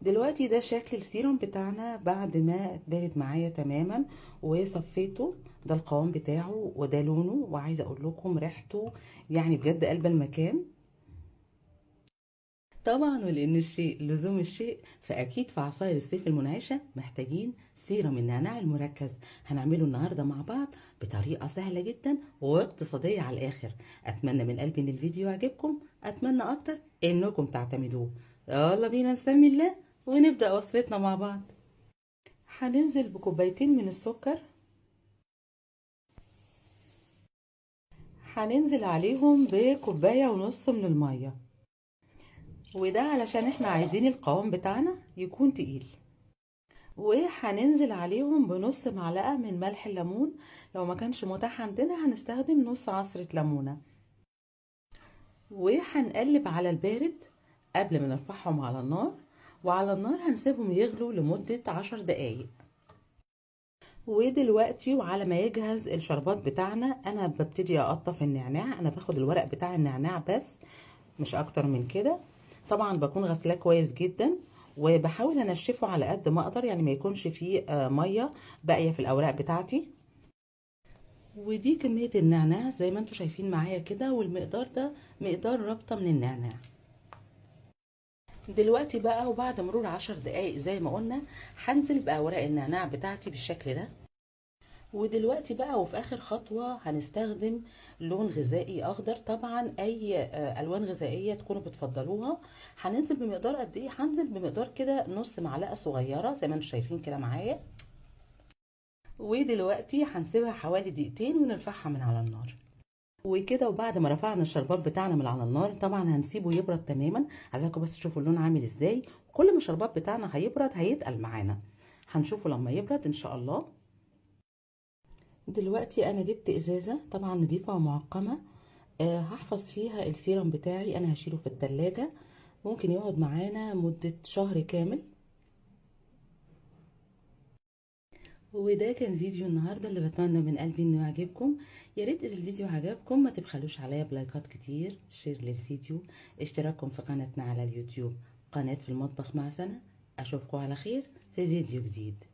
دلوقتي ده شكل السيروم بتاعنا بعد ما اتبرد معايا تماما وصفيته. ده القوام بتاعه وده لونه، وعايزه اقول لكم ريحته يعني بجد قلب المكان. طبعا ولان الشيء لزوم الشيء، فاكيد في عصاير الصيف المنعشه محتاجين سيروم النعناع المركز. هنعمله النهارده مع بعض بطريقه سهله جدا واقتصاديه على الاخر. اتمنى من قلبي ان الفيديو يعجبكم، اتمنى اكتر انكم تعتمدوه. يلا بينا نسمي الله ونبدا وصفتنا مع بعض. هننزل بكوبايتين من السكر، هننزل عليهم بكوبايه ونص من الميه، وده علشان احنا عايزين القوام بتاعنا يكون تقيل. وهننزل عليهم بنص معلقة من ملح الليمون، لو ما كانش متاح عندنا هنستخدم نص عصرة ليمونة. وهنقلب على البارد قبل ما نرفعهم على النار، وعلى النار هنسيبهم يغلوا لمدة 10 دقايق. ودلوقتي وعلى ما يجهز الشربات بتاعنا، انا ببتدي اقطف النعناع. انا باخد الورق بتاع النعناع بس، مش اكتر من كده. طبعا بكون غسلاه كويس جدا، وبحاول انشفه على قد ما اقدر، يعني ما يكونش فيه ميه باقيه في الاوراق بتاعتي. ودي كميه النعناع زي ما انتم شايفين معايا كده، والمقدار ده مقدار ربطه من النعناع. دلوقتي بقى وبعد مرور 10 دقايق زي ما قلنا، هنزل باوراق النعناع بتاعتي بالشكل ده. ودلوقتي بقى وفي اخر خطوة هنستخدم لون غذائي اخضر. طبعا اي الوان غذائية تكونوا بتفضلوها. هننزل بمقدار قد ايه؟ هنزل بمقدار كده نص معلقة صغيرة زي ما انتم شايفين كده معايا. ودلوقتي هنسيبها حوالي دقيقتين ونرفعها من على النار. وكده وبعد ما رفعنا الشربات بتاعنا من على النار، طبعا هنسيبه يبرد تماما. عايزاكم بس تشوفوا اللون عامل ازاي. كل ما الشربات بتاعنا هيبرد هيتقل معانا. هنشوفه لما يبرد ان شاء الله. دلوقتي انا جبت ازازه طبعا نظيفه ومعقمه، هحفظ فيها السيرم بتاعي. انا هشيله في التلاجة، ممكن يقعد معانا مدة شهر كامل. وده كان فيديو النهاردة اللي بتمنى من قلبي انه يعجبكم. يا ريت اذا الفيديو عجبكم ما تبخلوش عليا بلايكات كتير، شير للفيديو، اشتراككم في قناتنا على اليوتيوب قناة في المطبخ مع سنة. اشوفكم على خير في فيديو جديد.